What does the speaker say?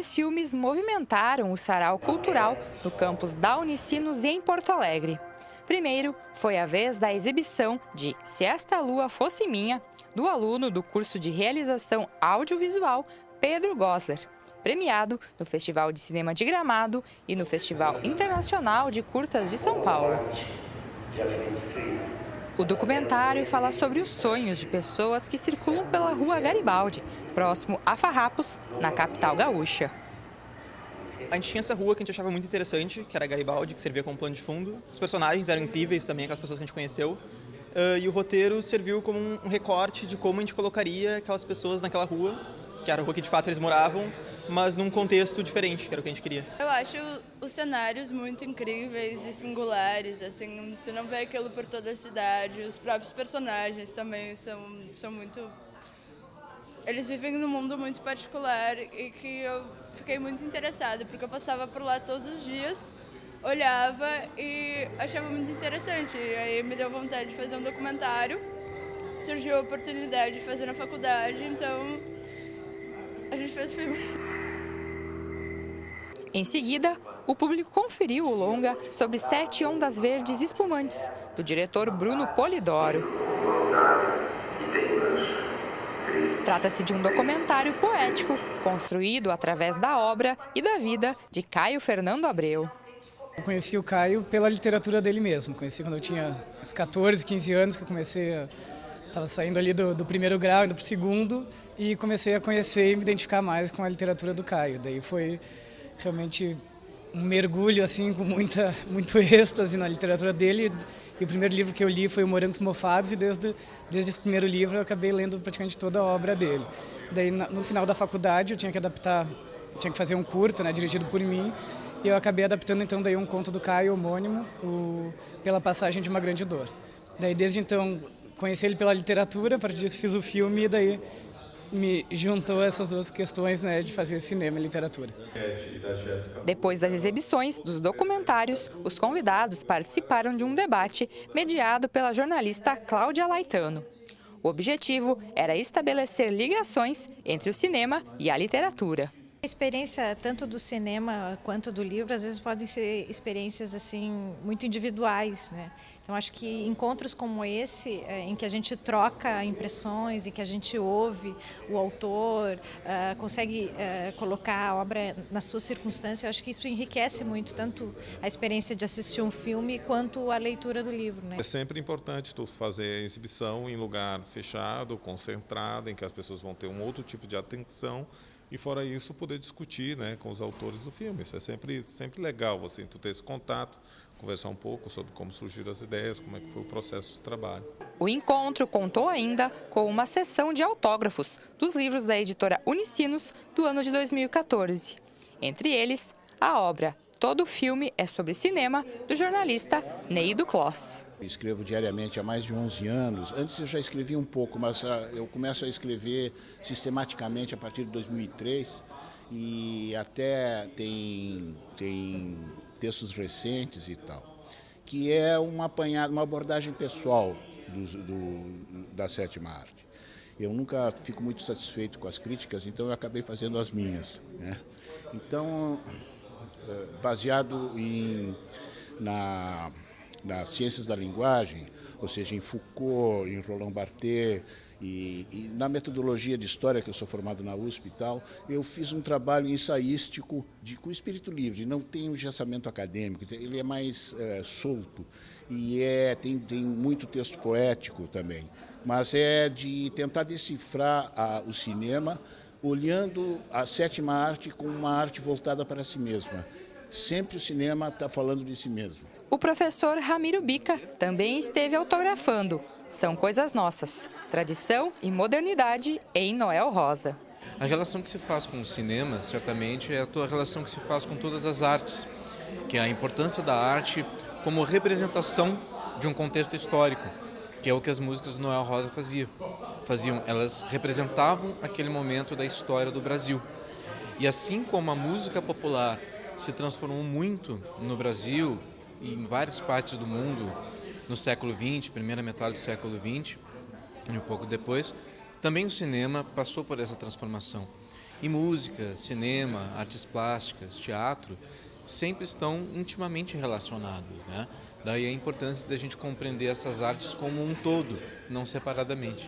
dois filmes movimentaram o sarau cultural no campus da Unicinos em Porto Alegre. Primeiro, foi a vez da exibição de Se Esta Lua Fosse Minha, do aluno do curso de realização audiovisual Pedro Gosler, premiado no Festival de Cinema de Gramado e no Festival Internacional de Curtas de São Paulo. O documentário fala sobre os sonhos de pessoas que circulam pela Rua Garibaldi, próximo a Farrapos, na capital gaúcha. A gente tinha essa rua que a gente achava muito interessante, que era a Garibaldi, que servia como plano de fundo. Os personagens eram incríveis também, aquelas pessoas que a gente conheceu. E o roteiro serviu como um recorte de como a gente colocaria aquelas pessoas naquela rua, que era a rua que de fato eles moravam, mas num contexto diferente, que era o que a gente queria. Eu acho os cenários muito incríveis e singulares, assim, tu não vê aquilo por toda a cidade, os próprios personagens também são muito... Eles vivem num mundo muito particular e que eu fiquei muito interessada, porque eu passava por lá todos os dias, olhava e achava muito interessante. E aí me deu vontade de fazer um documentário, surgiu a oportunidade de fazer na faculdade, então a gente fez o filme. Em seguida, o público conferiu o longa sobre 7 ondas verdes espumantes, do diretor Bruno Polidoro. Trata-se de um documentário poético, construído através da obra e da vida de Caio Fernando Abreu. Eu conheci o Caio pela literatura dele mesmo. Conheci quando eu tinha uns 14, 15 anos, que eu comecei estava saindo ali do primeiro grau, indo para o segundo, e comecei a conhecer e me identificar mais com a literatura do Caio. Daí foi realmente um mergulho assim, com muito êxtase na literatura dele. E o primeiro livro que eu li foi o Morangos Mofados, e desde esse primeiro livro eu acabei lendo praticamente toda a obra dele. Daí no final da faculdade eu tinha que adaptar, tinha que fazer um curta, né, dirigido por mim, e eu acabei adaptando então daí um conto do Caio homônimo, Pela Passagem de uma Grande Dor. Daí desde então conheci ele pela literatura, a partir disso fiz o filme, e daí me juntou essas duas questões, né, de fazer cinema e literatura. Depois das exibições dos documentários, os convidados participaram de um debate mediado pela jornalista Cláudia Laitano. O objetivo era estabelecer ligações entre o cinema e a literatura. A experiência tanto do cinema quanto do livro, às vezes podem ser experiências assim muito individuais, né? Então acho que encontros como esse, em que a gente troca impressões, em que a gente ouve o autor, consegue colocar a obra na sua circunstância, eu acho que isso enriquece muito tanto a experiência de assistir um filme quanto a leitura do livro, né? É sempre importante tu fazer a exibição em lugar fechado, concentrado, em que as pessoas vão ter um outro tipo de atenção. E fora isso, poder discutir, né, com os autores do filme. Isso é sempre legal, assim, tu ter esse contato, conversar um pouco sobre como surgiram as ideias, como é que foi o processo de trabalho. O encontro contou ainda com uma sessão de autógrafos dos livros da editora Unicinos do ano de 2014. Entre eles, a obra Todo Filme é sobre Cinema, do jornalista Neido Closs. Escrevo diariamente há mais de 11 anos. Antes eu já escrevia um pouco, mas eu começo a escrever sistematicamente a partir de 2003, e até tem textos recentes e tal, que é uma abordagem pessoal da sétima arte. Eu nunca fico muito satisfeito com as críticas, então eu acabei fazendo as minhas, né? Então, baseado nas ciências da linguagem, ou seja, em Foucault, em Roland Barthes e na metodologia de história, que eu sou formado na USP e tal, eu fiz um trabalho ensaístico com espírito livre, não tem um engessamento acadêmico, ele é mais solto e tem muito texto poético também, mas é de tentar decifrar o cinema olhando a sétima arte como uma arte voltada para si mesma. Sempre o cinema está falando de si mesmo. O professor Ramiro Bica também esteve autografando São Coisas Nossas, Tradição e Modernidade em Noel Rosa. A relação que se faz com o cinema, certamente, é a tua relação que se faz com todas as artes, que é a importância da arte como representação de um contexto histórico, que é o que as músicas do Noel Rosa faziam. Elas representavam aquele momento da história do Brasil. E assim como a música popular se transformou muito no Brasil e em várias partes do mundo no século XX, primeira metade do século XX e um pouco depois, também o cinema passou por essa transformação. E música, cinema, artes plásticas, teatro, sempre estão intimamente relacionados, né? Daí a importância da gente compreender essas artes como um todo, não separadamente.